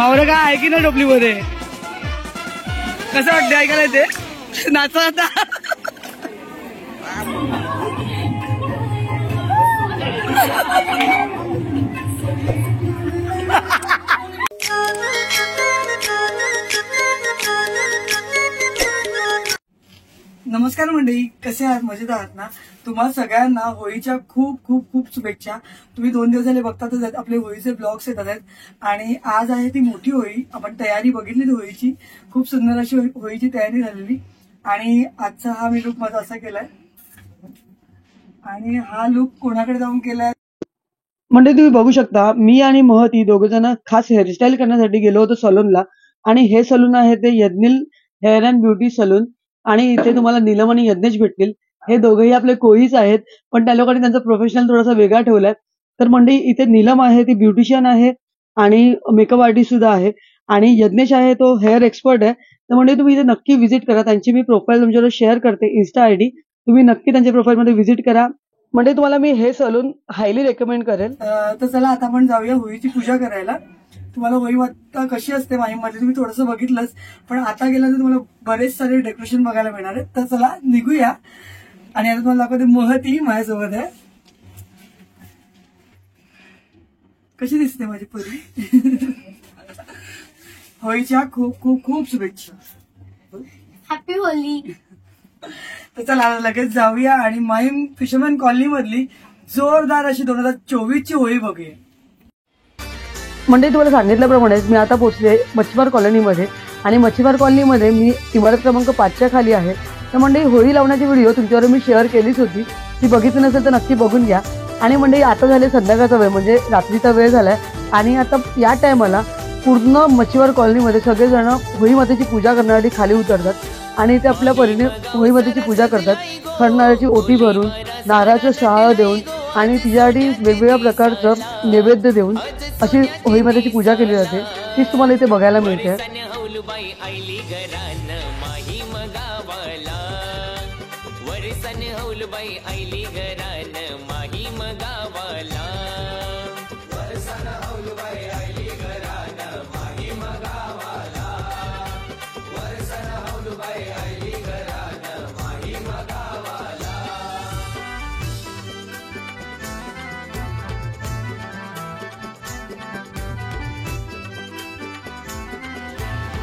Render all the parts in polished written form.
मावळं काय आहे की ना टोपलीमध्ये? कसं वाटतं ऐकायला ते नाचा आता? नमस्कार मंडळी, कसे आहात? मजेत आहात ना? तुम्हाला सगळ्यांना होळीच्या खूप खूप खूप शुभेच्छा. तुम्ही 2 दिवस झाले बघतातच आपले होळीचे ब्लॉग्स येतात आहेत आणि आज आहे ती मोठी होळी. आपण तयारी बघितली होळीची, खूप सुंदर अशी होळीची तयारी झालेली आणि आजचा हा मी लुक माझा असा केलाय आणि हा लुक कोणाकडे जाऊन केलाय म्हणजे तुम्ही बघू शकता. मी आणि महती दोघ जण खास हेअरस्टाईल करण्यासाठी गेलो होतो सलूनला आणि हे सलून आहे ते यज्ञिल हेअर अँड ब्युटी सलून आणि इथे तुम्हाला नीलम आणि यज्ञेश भेटतील. हे दोघेही आपले कोळीच आहेत, पण त्या लोकांनी त्यांचा प्रोफेशनल थोडासा वेगळा ठेवलाय. तर मंडळी इथे नीलम आहे, ती ब्युटिशियन आहे आणि मेकअप आर्टिस्ट सुद्धा आहे आणि यज्ञेश आहे तो हेअर एक्सपर्ट आहे. तर म्हणजे तुम्ही इथे नक्की व्हिजिट करा. त्यांची मी प्रोफाईल तुमच्यावर शेअर करते, इन्स्टा आयडी. तुम्ही नक्की त्यांच्या प्रोफाईलमध्ये व्हिजिट करा. म्हणजे तुम्हाला मी हे सलून हायली रेकमेंड करेल. तर चला आता आपण जाऊया होळीची पूजा करायला. तुम्हाला होळी आता कशी असते माहीममध्ये तुम्ही थोडंसं बघितलंच, पण आता गेलं तर तुम्हाला बरेच सारे डेकोरेशन बघायला मिळणार आहेत. तर चला निघूया आणि आता तुम्हाला दाखवते. महती माझ्यासोबत आहे. कशी दिसते माझी पोरी? होळीच्या खूप खूप खूप शुभेच्छा. Happy Holy. तर चला लगेच जाऊया आणि माहीम फिशरमॅन कॉलनी मधली जोरदार अशी 2024 ची होळी बघूया. म्हणजे तुम्हाला सांगितल्याप्रमाणे मी आता पोहोचले मच्छीमार कॉलनीमध्ये आणि मच्छीमार कॉलनीमध्ये मी इमारत क्रमांक 5च्या खाली आहे. तर म्हणजे होळी लावण्याची व्हिडिओ तुमच्यावर मी शेअर केलीच होती, ती बघितली नसेल तर नक्की बघून घ्या. आणि म्हणजे आता झाले संध्याकाळचा वेळ, म्हणजे रात्रीचा वेळ झालाय आणि आता या टायमाला पूर्ण मच्छीमार कॉलनीमध्ये सगळेजण होळी मातेची पूजा करण्यासाठी खाली उतरतात आणि ते आपल्या परीने होळी मातेची पूजा करतात. खणनारळाची ओटी भरून, नारळाचं शहाळं देऊन आणि तिच्यासाठी वेगवेगळ्या प्रकारचं नैवेद्य देऊन अशी होळी मातेची पूजा केली जाते. तीच तुम्हाला इथे बघायला मिळते.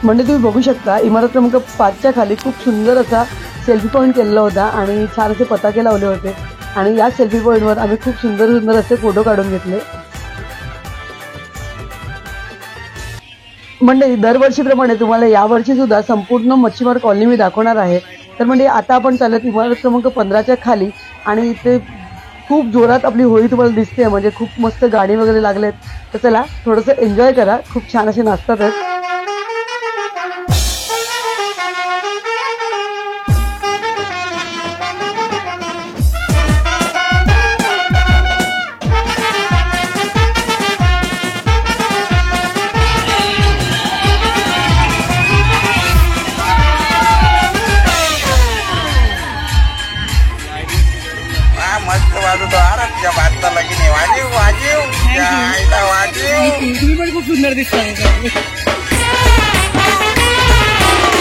म्हणजे तुम्ही बघू शकता इमारत क्रमांक 5च्या खाली खूप सुंदर असा सेल्फी पॉईंट केलेला होता आणि छान असे पताके लावले होते आणि या सेल्फी पॉईंटवर आम्ही खूप सुंदर सुंदर असे फोटो काढून घेतले. म्हणजे दरवर्षीप्रमाणे तुम्हाला यावर्षी सुद्धा संपूर्ण मच्छीमार कॉलनी मी दाखवणार आहे. तर म्हणजे आता आपण चालत इमारत क्रमांक 15च्या खाली आणि इथे खूप जोरात आपली होळी तुम्हाला दिसते. म्हणजे खूप मस्त गाणी वगैरे लागलेत. तर चला थोडंसं एन्जॉय करा. खूप छान असे नाचतात आहेत. तुम्ही पण खूप सुंदर दिसताय.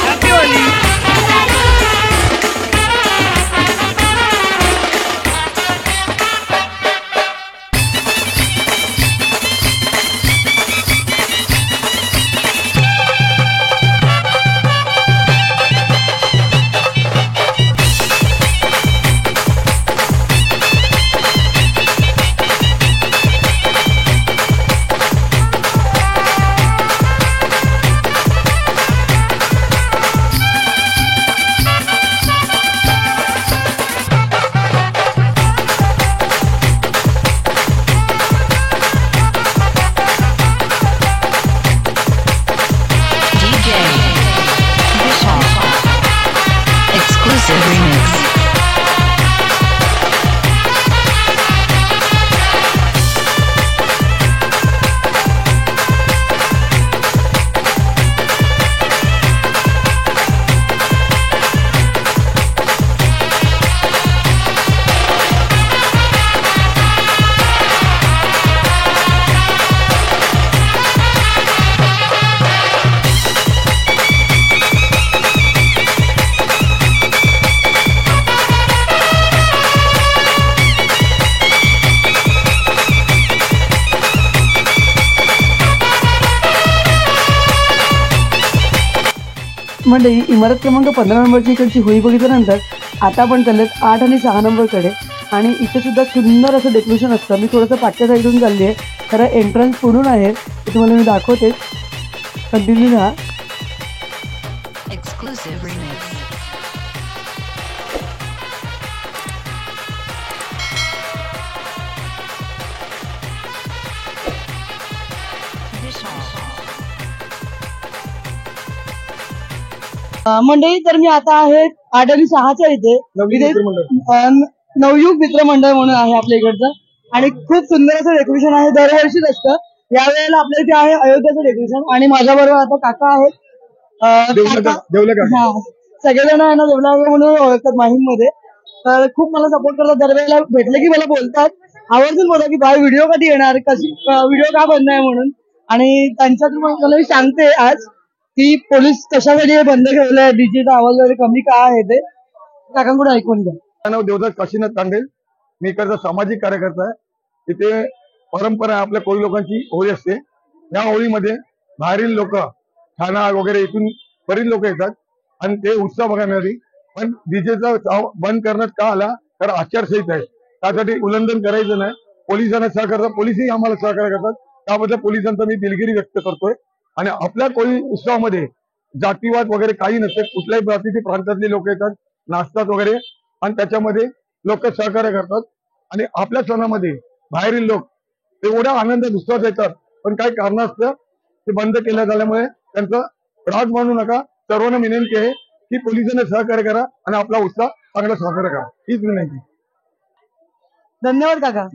Happy Holy. मंडळी इमारत क्रमांक 15 नंबरची इकडची होळी बघितल्यानंतर आता आपण चाललेत 8 आणि 6 नंबरकडे आणि इथे सुद्धा सुंदर असं डेकोरेशन असतं. मी थोडंसं पाठच्या साईडून चालली आहे, खरं एंट्रन्स पुढून आहे ते तुम्हाला मी दाखवते. कंटिन्यू राहा. मंडळी तर मी आता आहे 8 आणि 6च्या इथे नवयुग मित्र मंडळ म्हणून आहे आपल्या इकडचं आणि खूप सुंदर असं डेकोरेशन आहे. दरवर्षीच असतं, यावेळेला आपल्या इथे आहे अयोध्याचं डेकोरेशन आणि माझ्या बरोबर आता काका आहेत. सगळेजण आहे ना देवला म्हणून ओळखतात माहीममध्ये, तर खूप मला सपोर्ट करतात. दरवेळेला भेटले की मला बोलतात, आवर्जून बोलतात की भाई व्हिडिओ कधी येणार, कशी व्हिडिओ का बंद आहे म्हणून. आणि त्यांच्यातून मला मी सांगते आज की पोलीस कशासाठी हे बंद ठेवलंय, डीजेचा आवाज वगैरे कमी का आहे ते काकांकडून ऐकून घ्या. नाव देवदास काशीनाथ तांडेल, मी इकडचा सामाजिक कार्यकर्ता आहे. इथे परंपरा आहे आपल्या कोळी लोकांची होळी असते. या होळीमध्ये बाहेरील लोक ठाणा वगैरे इथून बरीच लोक येतात आणि ते उत्साह बघण्यासाठी. पण डीजेचा बंद करण्यात का आला तर आचारसंहिता आहे, त्यासाठी उल्लंघन करायचं नाही. पोलिसांना सहकार्य, पोलिसही आम्हाला सहकार्य करतात, त्याबद्दल पोलिसांचा मी दिलगिरी व्यक्त करतोय. आणि आपल्या कोळी उत्सवामध्ये जातीवाद वगैरे काही नसते, कुठल्याही जातीचे प्रांतातले लोक येतात, नाचतात वगैरे आणि त्याच्यामध्ये लोक सहकार्य करतात. आणि आपल्या सणामध्ये बाहेरील लोक एवढ्या आनंदात उत्साहात येतात, पण काही कारण असतं ते बंद केल्या झाल्यामुळे त्यांचा राग मानू नका. सर्वांना विनंती आहे की पोलिसांना सहकार्य करा आणि आपला उत्साह चांगला सहकार्य करा, हीच विनंती. धन्यवाद काका.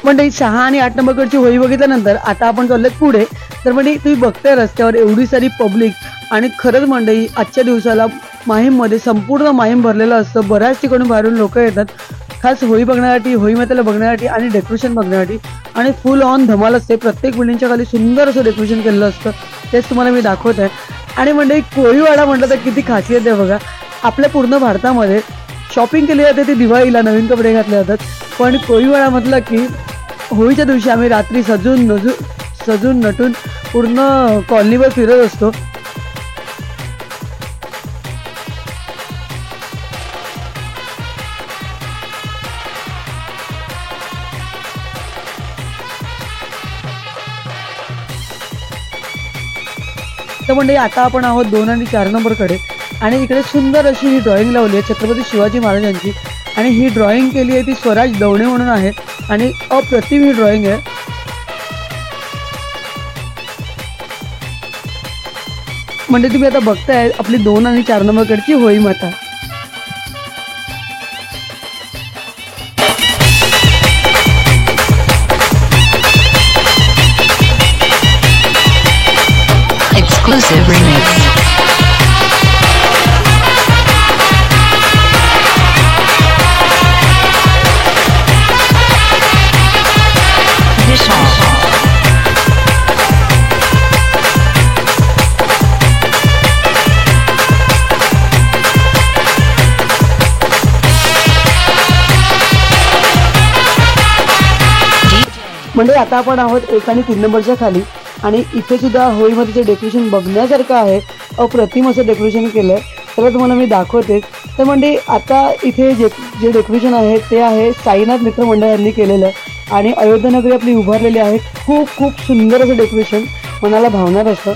मंडळी 6 आणि 8 नंबरकडची होळी बघितल्यानंतर आता आपण चाललोय पुढे. तर मंडळी तुम्ही बघताय रस्त्यावर एवढी सारी पब्लिक आणि खरंच मंडळी आजच्या दिवसाला माहीममध्ये संपूर्ण माहीम भरलेलं असतं. बऱ्याच ठिकाणून बाहेरून लोक येतात खास होळी बघण्यासाठी, होळी मातेला बघण्यासाठी आणि डेकोरेशन बघण्यासाठी. आणि फुल ऑन धमाल असते. प्रत्येक बिल्डिंगच्या खाली सुंदर असं डेकोरेशन केलेलं असतं, तेच तुम्हाला मी दाखवत आहे. आणि मंडळी कोळीवाडा म्हटलं तर किती खासियत आहे बघा. आपल्या पूर्ण भारतामध्ये शॉपिंग केली जाते ती दिवाळीला, नवीन कपडे घातले जातात. पण कोळीवाडा म्हटलं की होळीच्या दिवशी आम्ही रात्री सजून नटून पूर्ण कॉलनीवर फिरत असतो. तर म्हणजे आता आपण आहोत 2 आणि 4 नंबरकडे आणि इकडे सुंदर अशी ही ड्रॉइंग लावली आहे छत्रपती शिवाजी महाराजांची. आणि ही ड्रॉइंग केली आहे ती स्वराज दवणे म्हणून आहे आणि अप्रतिम ही ड्रॉइंग आहे. म्हणजे तुम्ही आता बघताय आपली 2 आणि 4 नंबरकडची होळी माता. Exclusive remix. म्हणजे आता आपण आहोत 1 आणि 3 नंबरच्या खाली आणि इथे सुद्धा होळीमध्ये डेकोरेशन बघण्यासारखं आहे. अप्रतिम असं डेकोरेशन केलं आहे, तर तुम्हाला मी दाखवते. तर म्हणजे आता इथे जे डेकोरेशन आहे ते आहे साईनाथ मित्र मंडळ यांनी केलेलं आहे आणि अयोध्यानगरी आपली उभारलेली आहे. खूप खूप सुंदर असं डेकोरेशन मनाला भावणार असतं.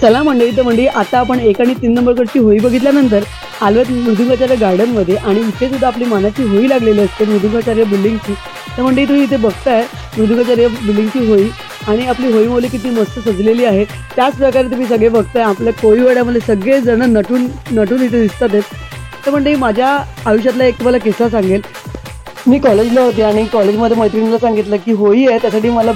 चला मंडळी, तर मंडळी आता आपण 1 आणि 3 नंबरकडची होळी बघितल्यानंतर आलोत मृदुंगाचार्य गार्डनमध्ये आणि इथे सुद्धा आपली मानाची होळी लागलेली असते मृदुंगाचार्य बिल्डिंगची. तर मंडळी तुम्ही इथे बघताय मृदुंगाचार्य बिल्डिंगची होळी आणि आपली होळी मोली किती मस्त सजलेली आहे. त्याच प्रकारे तुम्ही सगळे बघताय आपल्या कोळीवाड्यामध्ये सगळेजण नटून इथे दिसतात आहेत. तर मंडळी माझ्या आयुष्यातला एक तुम्हाला किस्सा सांगेल. मी कॉलेजला होते आणि कॉलेजमध्ये मैत्रिणीला सांगितलं की होळी आहे, त्यासाठी मला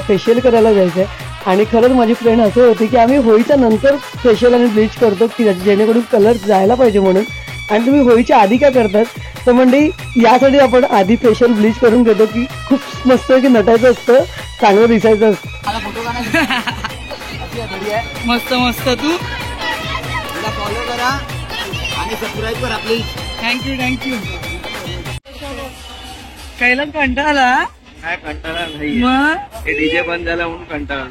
फेशियल करायला जायचं आहे. आणि खरंच माझी फ्रेंड असं होती की आम्ही होळीच्या नंतर फेशियल आणि ब्लीच करतो की जेणेकरून कलर जायला पाहिजे म्हणून. आणि तुम्ही होळीच्या आधी काय करतात तर मंडळी यासाठी आपण आधी फेशियल ब्लीच करून घेतो की खूप मस्त की नटायचं असतं, चांगलं दिसायचं असतं. मस्त मस्त. तू फॉलो करा आणि सबस्क्राईब करा प्लीज. थँक्यू. कैलास कंटाळा काय कंटाळा नाही, मग डीजे बंद झाला म्हणून कंटाळा.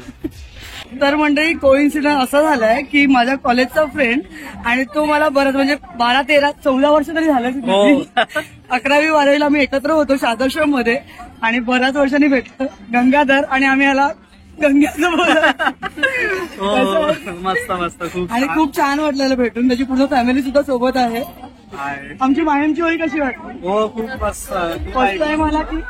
तर मंडळी कोइन्सिडन्स असा झालाय की माझ्या कॉलेजचा फ्रेंड आणि तो मला बरंच म्हणजे 12, 13, 14 वर्ष तरी झालं. 11वी 12वीला आम्ही एकत्र होतो शादाश्रम मध्ये आणि बऱ्याच वर्षांनी भेटतो गंगाधर आणि आम्ही याला गंग्याचं बोलतो. मस्त खूप आणि खूप छान वाटलेलं भेटून. त्याची पूर्ण फॅमिली सुद्धा सोबत आहे. आमची मायमची होळी कशी वाटली? हो खूप मस्त. फर्स्ट टाइम आला की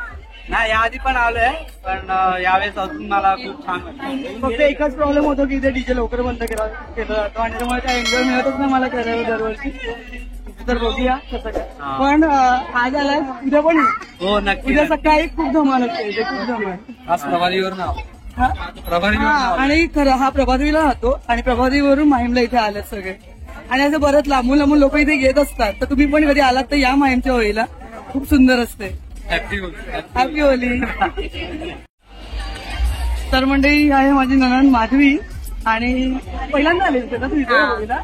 नाही याआधी पण आलोय पण यावेळेस अजून मला खूप छान वाटलं. फक्त एकच प्रॉब्लेम होतो की इथे डीजे लवकर बंद केला जातो आणि त्यामुळे काय एन्जॉय मिळतच नाही मला करायला दरवर्षी. तर बघूया कसं काय. पण आज आलाय उद्या पण हो नक्की. उद्या सकाळी खूप धमाल असते इथे, खूप धमाल. आज प्रभारीवर नाव आणि खरं हा प्रभादेवीला राहतो आणि प्रभादेवीवरून माहीमला इथे आलेत सगळे आणि असं बरंच लांबून लोक इथे येत असतात. तर तुम्ही पण कधी आलात तर या माहीमच्या होळीला, खूप सुंदर असते. Happy Holy. तर मंडळी आहे माझी नणंद माधवी आणि पहिल्यांदा आले होते ना तू इथे होळीला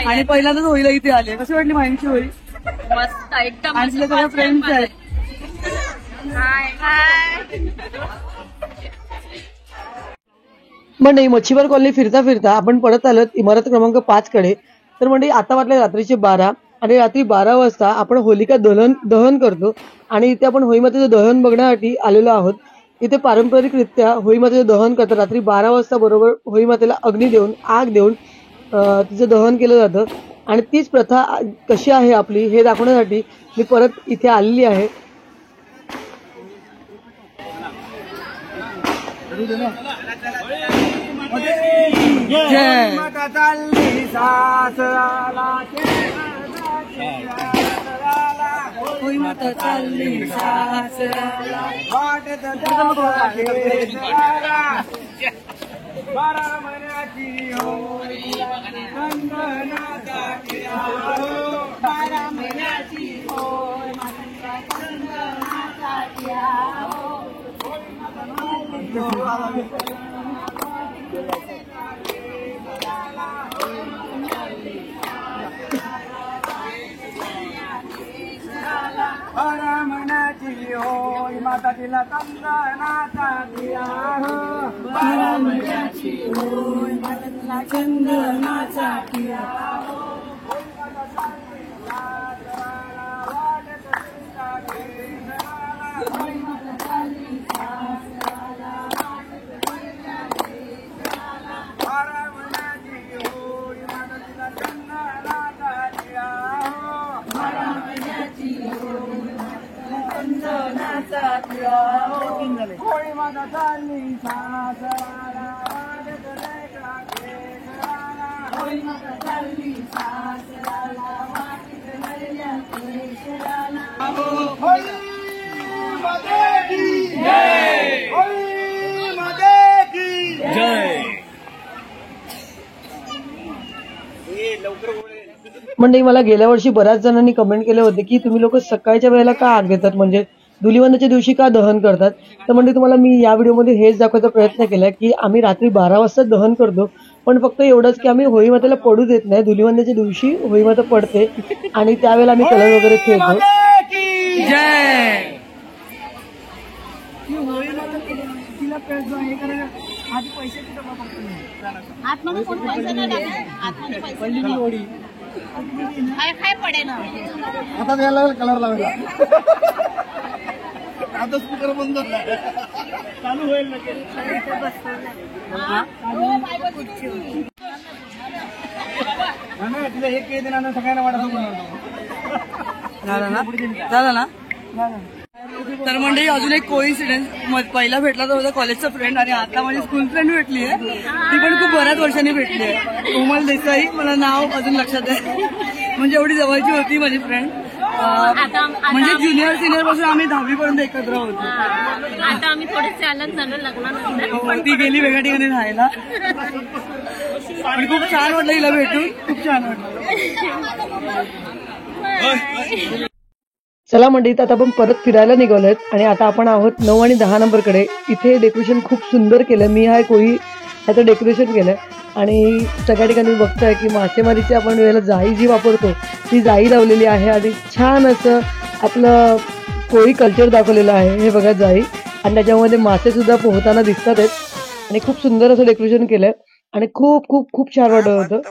आणि पहिल्यांदाच होळीला इथे आले. कशी वाटली माहीमची होळी? मस्त एकदम. आणि तिला सगळ्या फ्रेंड्स आहेत. मंडळी मच्छीमार कॉलनी फिरता फिरता आपण परत आलो इमारत क्रमांक 5 कडे. तर मंडळी आता वाटले रात्रीचे 12 आणि रात्री 12 वाजता आपण होलिका दहन करतो आणि इथे आपण होळीमातेचं दहन बघण्यासाठी आलेलो आहोत. इथे पारंपरिकरित्या होळीमातेचं दहन करतात. रात्री 12 वाजता बरोबर होळीमातेला अग्नी देऊन आग देऊन तिचं दहन केलं जातं आणि तीच प्रथा कशी आहे आपली हे दाखवण्यासाठी मी परत इथे आलेली आहे. होळी माता चालली सासराला. मनाची होय माता तिला चंदनाचा दिया. मनाची होय माता तिला चंदनाचा दिया. होळी माता चालली सासराला वाजत नाही का केसराला. होळी माता चालली सासराला वाजत नाही का केसराला. होळी माते की जय. होळी माते की जय. लवकर मंडळी मला गेल्या वर्षी बऱ्याच जणांनी कमेंट केले होते की तुम्ही लोक सकाळच्या वेळेला का आग देतात, म्हणजे धुलिवंदनाच्या दिवशी का दहन करतात. तर म्हणजे तुम्हाला मी या व्हिडिओमध्ये हेच दाखवायचा प्रयत्न केला की आम्ही रात्री 12 वाजता दहन करतो, पण फक्त एवढंच की आम्ही होळी मातेला पडू देत नाही. धुलिवंदनाच्या दिवशी होळी माता पडते आणि त्यावेळेला आम्ही कलर वगैरे खेळतो. जय. होळी माता तिला हे करायला आधी पैसे जमा करतो. आतमध्ये कोण पैसे नाही टाकले. आतमध्ये पैसे होळी काय पडे ना. आता त्याला कलर लावला. आता स्पीकर बंद चालू होईल ना. तिला एक केळी देणार सगळ्यांना वाटत झालं ना. तर म्हणजे अजून एक कोइन्सिडन्स. पहिला भेटला तर होता कॉलेजचा फ्रेंड आणि आता माझी स्कूल फ्रेंड भेटली आहे. ती पण खूप बऱ्याच वर्षांनी भेटली आहे. कोमल देसाई. मला नाव अजून लक्षात आहे म्हणजे एवढी जवळची होती माझी फ्रेंड. म्हणजे ज्युनियर सिनियर पासून आम्ही 10वी पर्यंत एकत्र होतो. आता आम्ही थोडेसे अलग झालो लग्नानंतर. ती गेली वेगळ्या ठिकाणी राहायला. पण खूप छान वाटलं हिला भेटून. खूप छान वाटलं. चला मंडळी, आता आपण परत फिरायला निघालोय आणि आता आपण आहोत 9 आणि 10 नंबरकडे. इथे डेकोरेशन खूप सुंदर केलं. मी हा कोळी ह्याचं डेकोरेशन केलं आणि सगळ्या ठिकाणी बघतोय की मासेमारीची आपण वेळेला जाळी जी वापरतो ती जाळी लावलेली आहे आणि छान असं आपलं कोळी कल्चर दाखवलेलं आहे. हे बघा जाळी, आणि त्याच्यामध्ये मासे सुद्धा पोहताना दिसतात आहेत आणि खूप सुंदर असं डेकोरेशन केलंय आणि खूप खूप खूप छान वाटत होतं.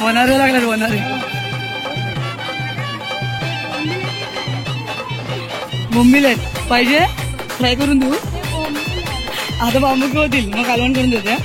वनारे लागणार वनारे. बोंबील आहेत पाहिजे फ्राय करून देऊ. आता बांबू होतील मग कालवण करून देते.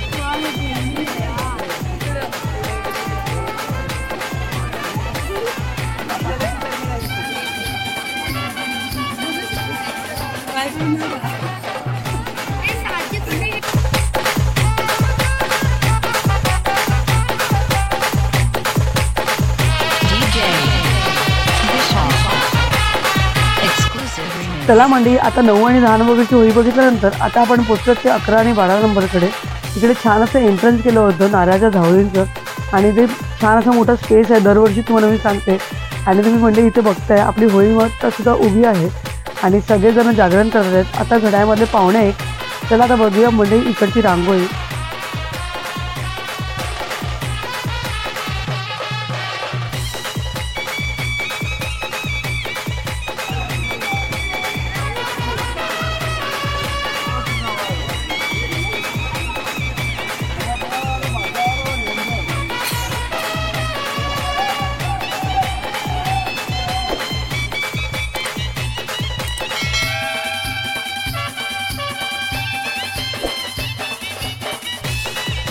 चला मंडळी, आता 9 आणि 10 नंबरची होळी बघितल्यानंतर आता आपण पोहोचलो ते 11 आणि 12 नंबरकडे. तिकडे छान असं एंट्रन्स केलं होतं नारळाच्या झावळींचं आणि ते छान असा मोठा स्पेस आहे. दरवर्षी तुम्हाला मी सांगते. आणि तुम्ही मंडळी इथे बघताय आपली होळी माता सुद्धा उभी आहे आणि सगळेजण जागरण करत आहेत. आता घड्याळमधले पाहुणे एक. चला आता बघूया मंडळी इकडची रांगोळी.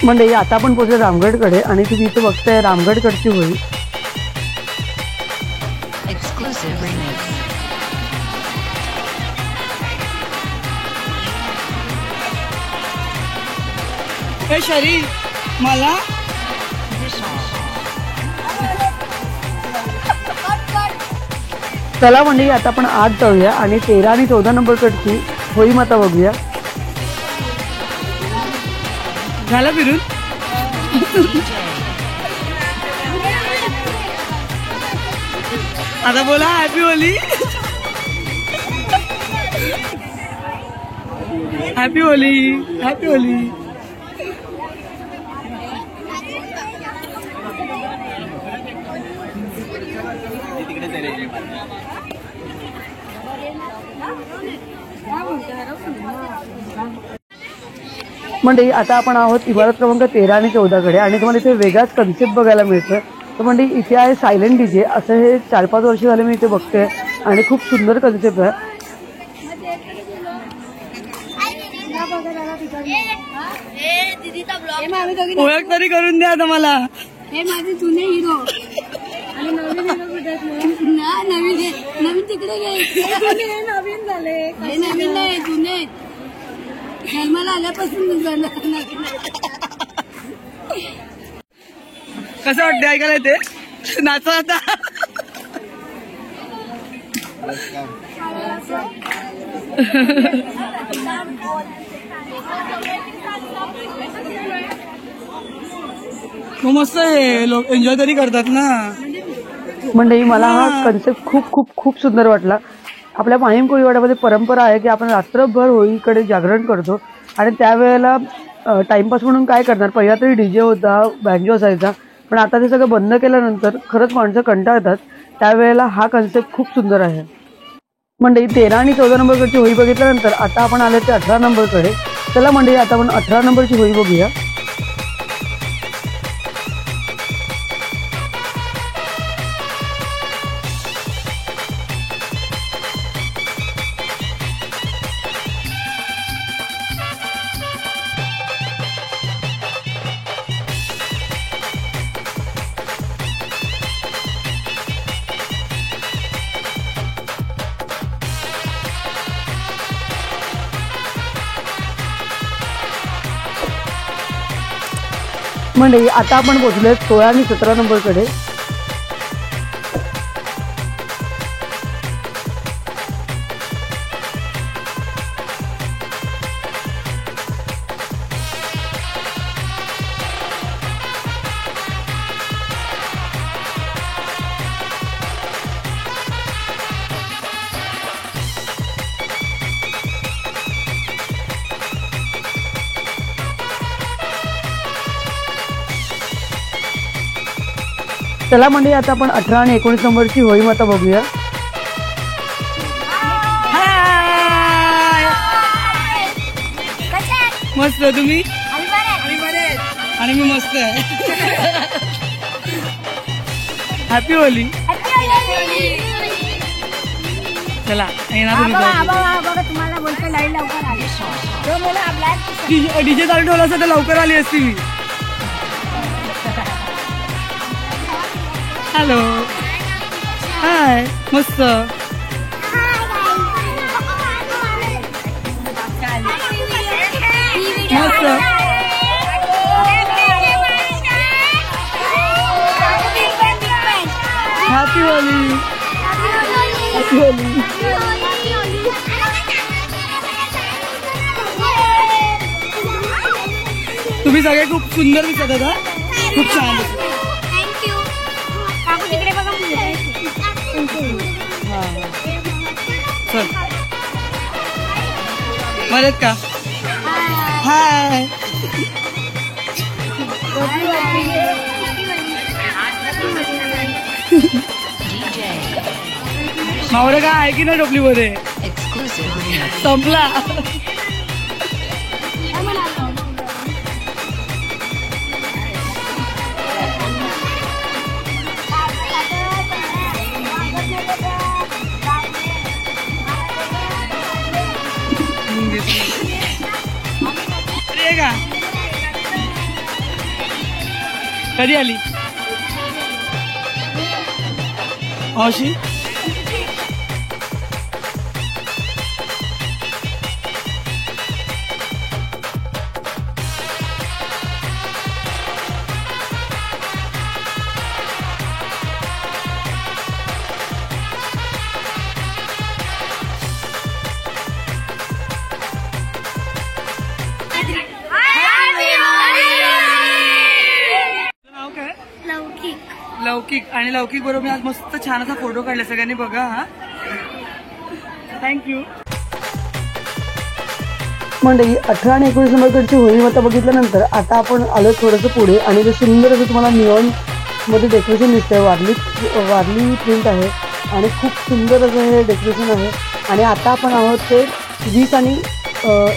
मंडळी आता आपण पोहोचलो रामगडकडे आणि तुम्ही इथे बघताय रामगडकडची होळी. Exclusive remix. हे शरी मला चला मंडळी, आता आपण आत जाऊया आणि 13 आणि 14 नंबरकडची होळी माता बघूया. झालं फिरून. आता बोला happy Holy. Happy Holy. Happy Holy. मंडळी आता आपण आहोत इमारत क्रमांक 13 आणि 14कडे आणि तुम्हाला इथे वेगळाच कन्सेप्ट बघायला मिळतं. तर मंडळी इथे आहे सायलेंट डीजे. असं हे 4-5 वर्ष झाले मी इथे बघते आणि खूप सुंदर कन्सेप्ट आहे. ओळख तरी करून द्या आता मला. हे माझे जुने हिरो आणि नवीन हिरो नवीन तिकडे हे नवीन झाले. हे नवीन नाही, जुने जन्माला आल्यापासून झालं. कसं वाटतं ऐकायला ते नाचा आता. मस्त आहे, लोक एन्जॉय तरी करतात ना. मंडळी मला हा कन्सेप्ट खूप खूप खूप सुंदर वाटला. आपल्या माहीम कोळीवाड्यामध्ये परंपरा आहे की आपण रात्रभर होळीकडे जागरण करतो आणि त्यावेळेला टाइमपास म्हणून काय करणार. पहिला तरी डीजे होता, बँजो असायचा, पण आता ते सगळं बंद केल्यानंतर खरंच माणसं कंटाळतात. त्यावेळेला हा कन्सेप्ट खूप सुंदर आहे. मंडळी 13 आणि 14 नंबरकडची होळी बघितल्यानंतर आता आपण आले ते 18 नंबरकडे. चला मंडळी आता आपण 18 नंबरची होळी बघूया. मंडळी आता आपण पोहोचलोय 16 आणि 17 नंबरकडे. चला मंडळी आता आपण 18 आणि 19 नंबरची होळी माता बघूया. मस्त. तुम्ही? आणि मी मस्त आहे. Happy Holy. चला तुम्हाला बोलतो लाईन लवकर आली. डीजे चालू ठेवला असं तर लवकर आली असती मी. हॅलो. हाय. मस्त. मस्त. Happy Holy. Happy Holy. तुम्ही सगळे खूप सुंदर दिसत होता. खूप छान. थँक्यू. काकू तिकडे बघा. चल. मदत का? हाय. मावळं काय आहे की नाही टोपलीमध्ये? Exclusive remix. संपला. का कधी आली मावशी? लौकिक. आणि लौकिक बरोबर आज मस्त छान असा फोटो काढला. सगळ्यांनी बघा. हा थँक्यू. मंडळी 18 आणि 19 नंबरकडची होळी माता बघितल्यानंतर आता आपण आलो थोडंसं पुढे आणि ते सुंदर असं तुम्हाला निऑन मध्ये डेकोरेशन दिसतंय. वारली प्रिंट आहे आणि खूप सुंदर असं हे डेकोरेशन आहे. आणि आता आपण आहोत ते 20 आणि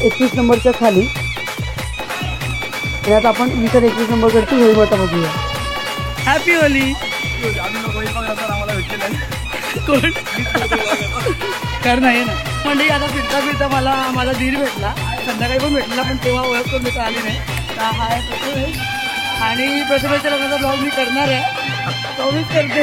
21 नंबरच्या खाली. आणि आता आपण 20 आणि 21 नंबरकडची होळी माता बघूया. Happy Holy. कोण कर नाही ना म्हणजे आता फिरता फिरता मला माझा दीर भेटला. संध्याकाळी पण भेटला पण तेव्हा ओळख करून देता आली नाही. हाय प्रथमेश. आणि प्रथमेशच्या लग्नाचा ब्लॉग मी करणार आहे. तो मीच करते.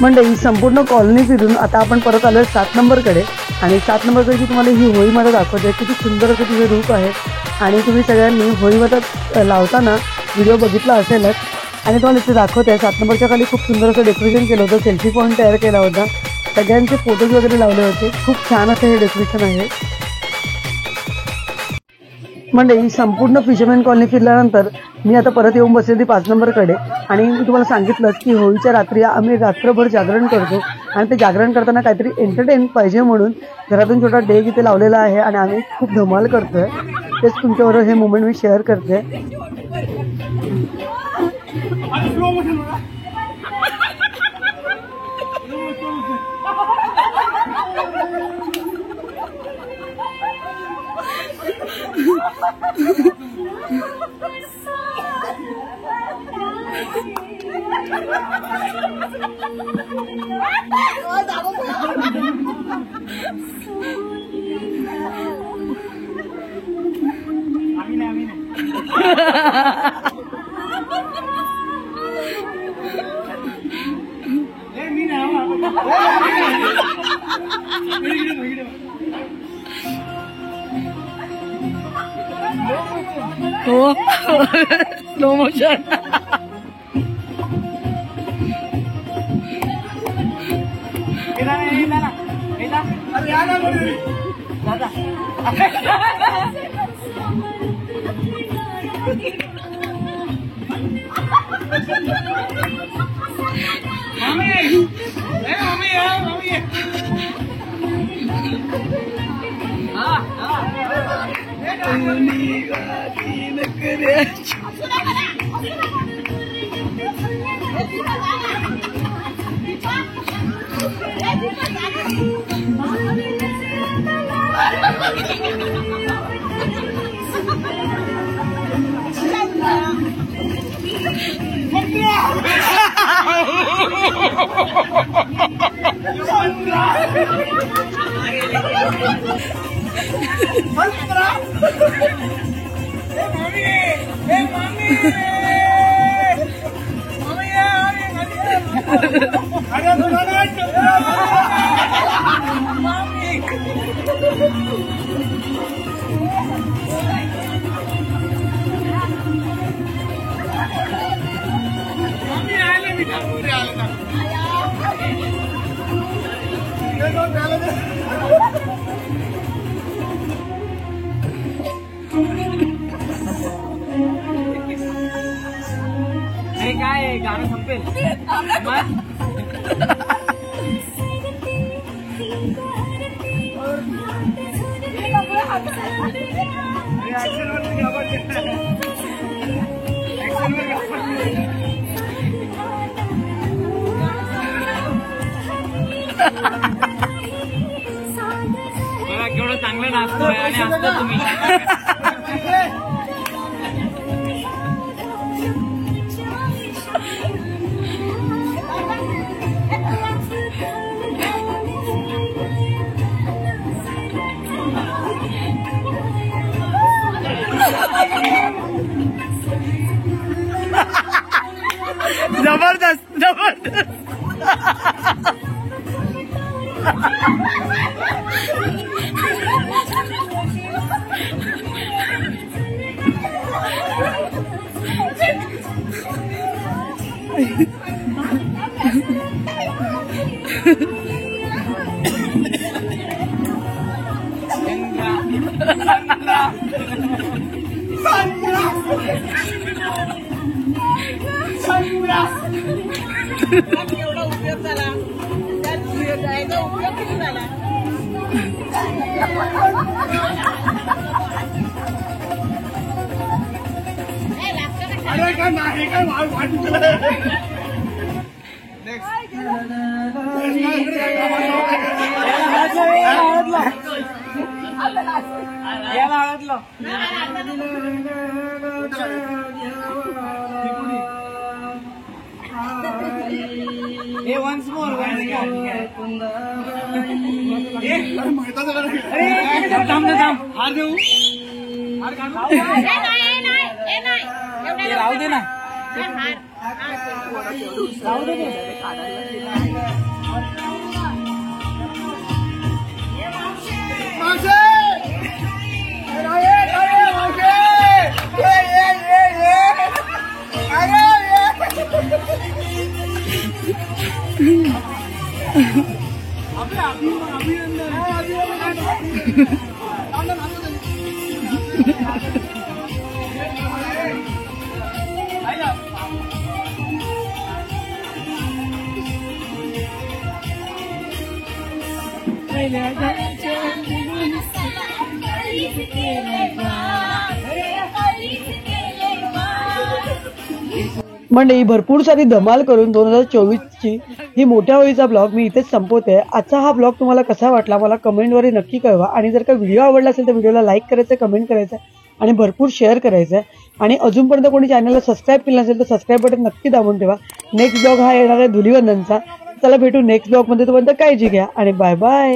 मंडळी संपूर्ण कॉलनी फिरून आता आपण परत आलोय 7 नंबरकडे. आणि 7 नंबरकडची तुम्हाला ही होळी माता दाखवते. किती सुंदर असं तिचे रूप आहे. आणि तुम्ही सगळ्यांनी होळी माता लावताना व्हिडिओ बघितला असेलच. आणि तुम्हाला इथे दाखवते 7 नंबरच्या खाली खूप सुंदर असं डेकोरेशन केलं होतं. सेल्फी पॉईंट तयार केला होता. सगळ्यांचे फोटोज वगैरे लावले होते. खूप छान असं हे डेकोरेशन आहे. मंडळी संपूर्ण फिशरमॅन कॉलनी फिरल्यानंतर मी आता परत येऊन बसलेली 5 नंबरकडे. आणि मी तुम्हाला सांगितलंच की होळीच्या रात्री आम्ही रात्रभर जागरण करतो. आणि ते जागरण करताना काहीतरी एंटरटेन पाहिजे म्हणून घरातून छोटा डेक इथे लावलेला आहे. आणि आम्ही खूप धमाल करतोय. तेच तुमच्याबरोबर हे मोमेंट मी शेअर करते. हो स्लो मोशन काय गाणं संपेल बघा केवढं चांगलं नाचतोय आणि असतं तुम्ही जबरदस्त जबरदस्त एवढा उपयोग झाला त्याचा उपयोग किती झाला अरे काय नाही काय हे वन्स मोर हार देऊ राहू दे ना राहू दे मंडळी भरपूर सारी धमाल करून 2024ची ही मोठ्या होळीचा ब्लॉग मी इथेच संपवते. आजचा हा ब्लॉग तुम्हाला कसा वाटला मला कमेंटद्वारे नक्की कळवा आणि जर का व्हिडिओ आवडला असेल तर व्हिडिओला लाईक करायचं, कमेंट करायचं आणि भरपूर शेअर करायचं आहे. आणि अजूनपर्यंत कोणी चॅनलला सबस्क्राईब केलं नसेल तर सबस्क्राईब बटन नक्की दाबून ठेवा. नेक्स्ट ब्लॉग हा येणार आहे धुलीवंदनचा. चला भेटू नेक्स्ट ब्लॉगमध्ये. तोपर्यंत काळजी घ्या आणि बाय बाय.